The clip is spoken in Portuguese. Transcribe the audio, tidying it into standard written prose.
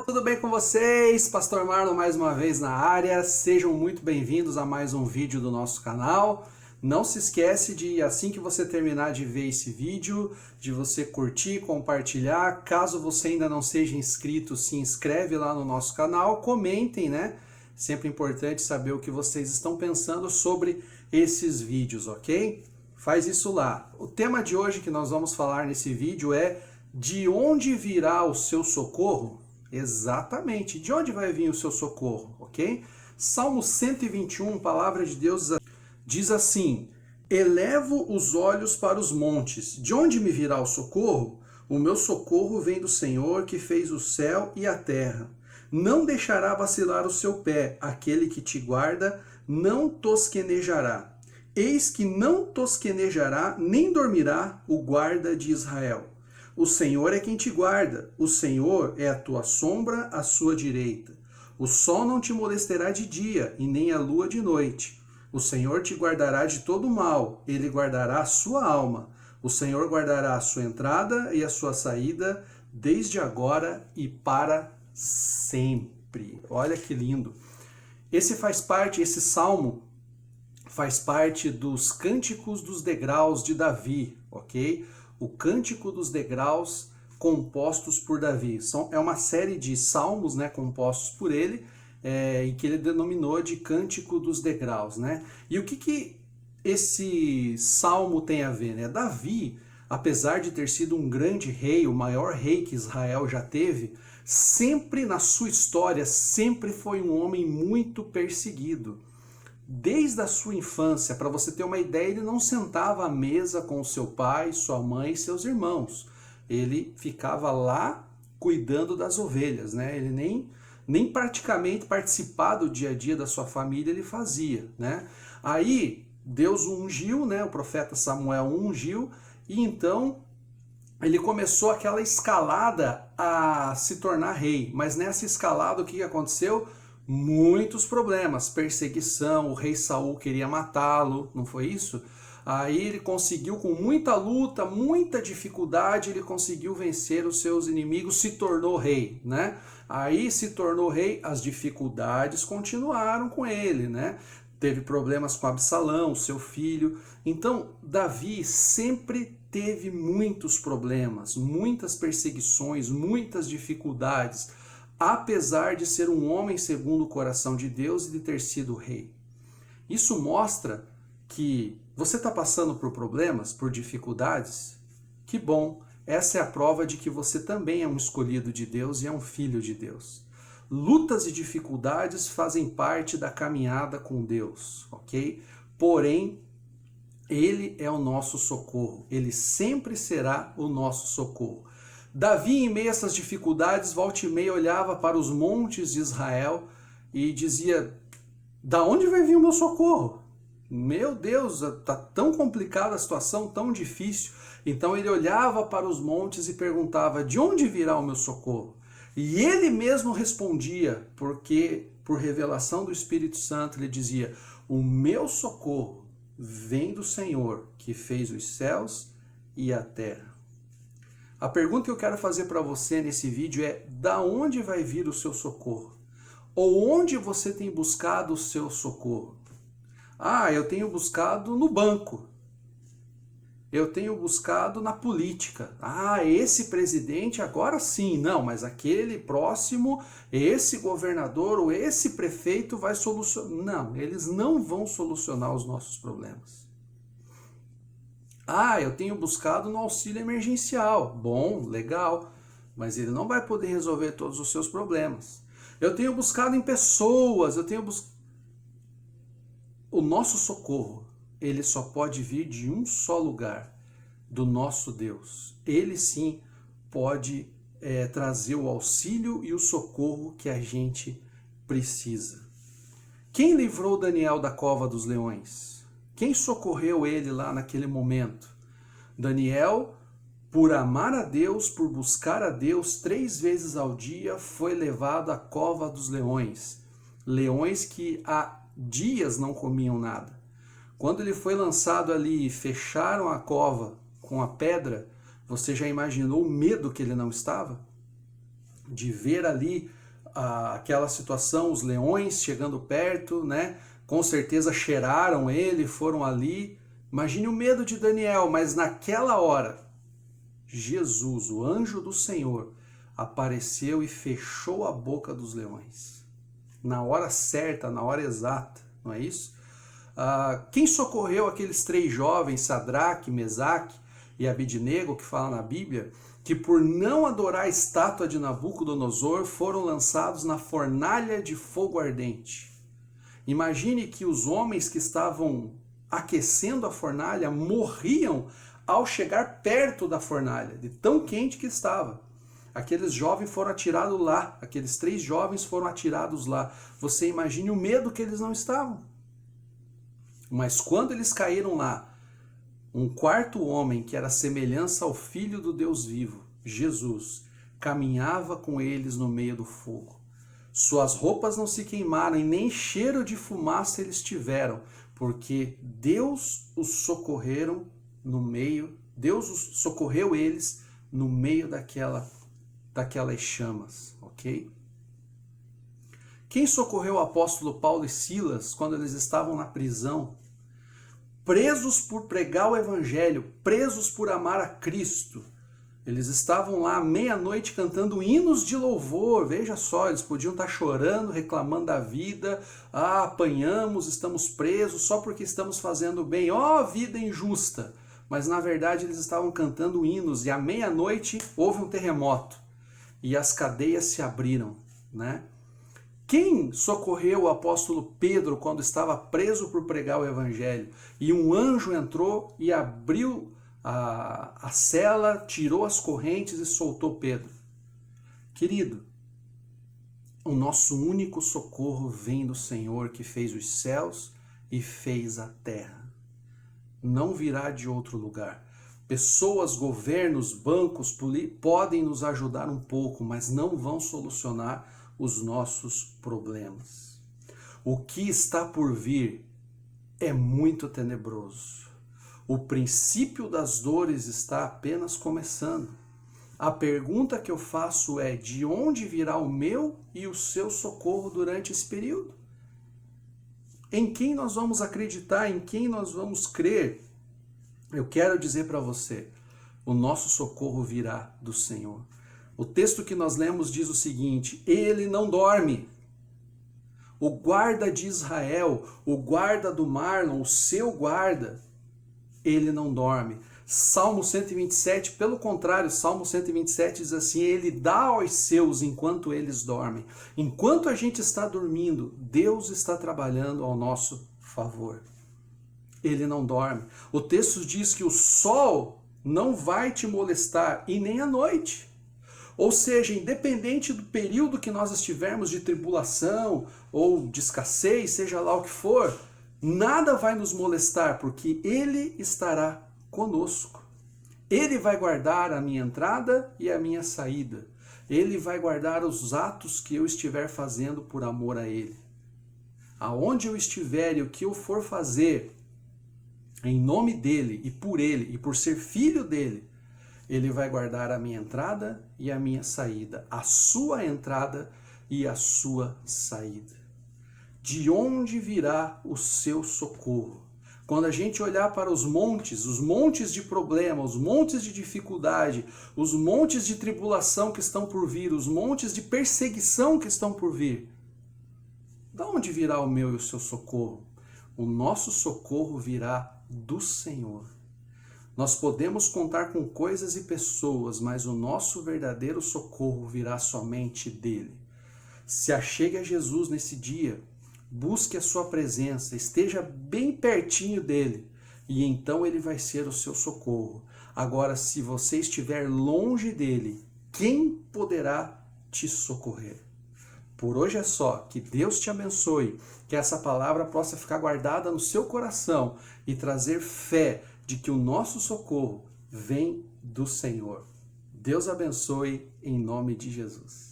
Tudo bem com vocês? Pastor Marlon mais uma vez na área. Sejam muito bem-vindos a mais um vídeo do nosso canal. Não se esquece de, assim que você terminar de ver esse vídeo, de você curtir, compartilhar. Caso você ainda não seja inscrito, se inscreve lá no nosso canal, comentem, né? Sempre importante saber o que vocês estão pensando sobre esses vídeos, ok? Faz isso lá. O tema de hoje que nós vamos falar nesse vídeo é: de onde virá o seu socorro? Exatamente, de onde vai vir o seu socorro, ok? Salmo 121, palavra de Deus, diz assim: elevo os olhos para os montes, de onde me virá o socorro? O meu socorro vem do Senhor, que fez o céu e a terra. Não deixará vacilar o seu pé, aquele que te guarda não tosquenejará. Eis que não tosquenejará, nem dormirá o guarda de Israel. O Senhor é quem te guarda, o Senhor é a tua sombra à sua direita. O sol não te molestará de dia, e nem a lua de noite. O Senhor te guardará de todo mal, ele guardará a sua alma. O Senhor guardará a sua entrada e a sua saída, desde agora e para sempre. Olha que lindo. Esse salmo faz parte dos Cânticos dos Degraus de Davi, ok? O Cântico dos Degraus compostos por Davi. É uma série de salmos, né, compostos por ele, e que ele denominou de Cântico dos Degraus, né? E o que esse salmo tem a ver, né? Davi, apesar de ter sido um grande rei, o maior rei que Israel já teve, sempre na sua história, sempre foi um homem muito perseguido. Desde a sua infância, para você ter uma ideia, ele não sentava à mesa com o seu pai, sua mãe e seus irmãos. Ele ficava lá cuidando das ovelhas, né? Ele nem praticamente participar do dia a dia da sua família ele fazia, né? Aí Deus o ungiu, né? O profeta Samuel o ungiu, e então ele começou aquela escalada a se tornar rei. Mas nessa escalada o que aconteceu? Muitos problemas, perseguição, o rei Saul queria matá-lo, não foi isso? Aí ele conseguiu, com muita luta, muita dificuldade, ele conseguiu vencer os seus inimigos, se tornou rei, né? Aí se tornou rei, as dificuldades continuaram com ele, né? Teve problemas com Absalão, seu filho. Então, Davi sempre teve muitos problemas, muitas perseguições, muitas dificuldades, apesar de ser um homem segundo o coração de Deus e de ter sido rei. Isso mostra que você está passando por problemas, por dificuldades? Que bom! Essa é a prova de que você também é um escolhido de Deus e é um filho de Deus. Lutas e dificuldades fazem parte da caminhada com Deus, ok? Porém, Ele é o nosso socorro. Ele sempre será o nosso socorro. Davi, em meio a essas dificuldades, volta e meia olhava para os montes de Israel e dizia: da onde vai vir o meu socorro? Meu Deus, está tão complicada a situação, tão difícil. Então ele olhava para os montes e perguntava: de onde virá o meu socorro? E ele mesmo respondia, porque por revelação do Espírito Santo ele dizia: o meu socorro vem do Senhor, que fez os céus e a terra. A pergunta que eu quero fazer para você nesse vídeo é: da onde vai vir o seu socorro? Ou onde você tem buscado o seu socorro? Ah, eu tenho buscado no banco. Eu tenho buscado na política. Ah, esse presidente agora sim. Não, mas aquele próximo, esse governador ou esse prefeito vai solucionar. Não, eles não vão solucionar os nossos problemas. Ah, eu tenho buscado no auxílio emergencial. Bom, legal, mas ele não vai poder resolver todos os seus problemas. Eu tenho buscado em pessoas, O nosso socorro, ele só pode vir de um só lugar, do nosso Deus. Ele sim pode trazer o auxílio e o socorro que a gente precisa. Quem livrou Daniel da cova dos leões? Quem socorreu ele lá naquele momento? Daniel, por amar a Deus, por buscar a Deus 3 vezes ao dia, foi levado à cova dos leões. Leões que há dias não comiam nada. Quando ele foi lançado ali e fecharam a cova com a pedra, você já imaginou o medo que ele não estava? de ver ali aquela situação, os leões chegando perto, né? Com certeza cheiraram ele, foram ali. Imagine o medo de Daniel, mas naquela hora, Jesus, o anjo do Senhor, apareceu e fechou a boca dos leões. Na hora certa, na hora exata, não é isso? Quem socorreu aqueles 3 jovens, Sadraque, Mesaque e Abidnego, que fala na Bíblia, que por não adorar a estátua de Nabucodonosor foram lançados na fornalha de fogo ardente? Imagine que os homens que estavam aquecendo a fornalha morriam ao chegar perto da fornalha, de tão quente que estava. Aqueles jovens foram atirados lá, aqueles 3 jovens foram atirados lá. Você imagine o medo que eles não estavam. Mas quando eles caíram lá, um 4º homem, que era semelhança ao Filho do Deus vivo, Jesus, caminhava com eles no meio do fogo. Suas roupas não se queimaram e nem cheiro de fumaça eles tiveram, porque Deus os socorreu eles no meio daquelas chamas, ok? Quem socorreu o apóstolo Paulo e Silas quando eles estavam na prisão? Presos por pregar o evangelho, presos por amar a Cristo. Eles estavam lá à meia-noite cantando hinos de louvor. Veja só, eles podiam estar chorando, reclamando da vida. Apanhamos, estamos presos só porque estamos fazendo bem. Vida injusta! Mas na verdade eles estavam cantando hinos e à meia-noite houve um terremoto e as cadeias se abriram, né? Quem socorreu o apóstolo Pedro quando estava preso por pregar o evangelho? E um anjo entrou e abriu a cela, tirou as correntes e soltou Pedro. Querido, o nosso único socorro vem do Senhor que fez os céus e fez a terra. Não virá de outro lugar. Pessoas, governos, bancos, podem nos ajudar um pouco, mas não vão solucionar os nossos problemas. O que está por vir é muito tenebroso. O princípio das dores está apenas começando. A pergunta que eu faço é: de onde virá o meu e o seu socorro durante esse período? Em quem nós vamos acreditar? Em quem nós vamos crer? Eu quero dizer para você, o nosso socorro virá do Senhor. O texto que nós lemos diz o seguinte: ele não dorme. O guarda de Israel, o guarda do Marlon, o seu guarda, ele não dorme. Salmo 127, pelo contrário, Salmo 127 diz assim: ele dá aos seus enquanto eles dormem. Enquanto a gente está dormindo, Deus está trabalhando ao nosso favor. Ele não dorme. O texto diz que o sol não vai te molestar e nem a noite. Ou seja, independente do período que nós estivermos de tribulação ou de escassez, seja lá o que for, nada vai nos molestar, porque Ele estará conosco. Ele vai guardar a minha entrada e a minha saída. Ele vai guardar os atos que eu estiver fazendo por amor a Ele. Aonde eu estiver e o que eu for fazer, em nome dEle e por ser filho dEle, Ele vai guardar a minha entrada e a minha saída, a sua entrada e a sua saída. De onde virá o seu socorro? Quando a gente olhar para os montes de problema, os montes de dificuldade, os montes de tribulação que estão por vir, os montes de perseguição que estão por vir, de onde virá o meu e o seu socorro? O nosso socorro virá do Senhor. Nós podemos contar com coisas e pessoas, mas o nosso verdadeiro socorro virá somente dele. Se achegue a Jesus nesse dia, busque a sua presença, esteja bem pertinho dele, e então ele vai ser o seu socorro. Agora, se você estiver longe dele, quem poderá te socorrer? Por hoje é só. Que Deus te abençoe, que essa palavra possa ficar guardada no seu coração e trazer fé de que o nosso socorro vem do Senhor. Deus abençoe em nome de Jesus.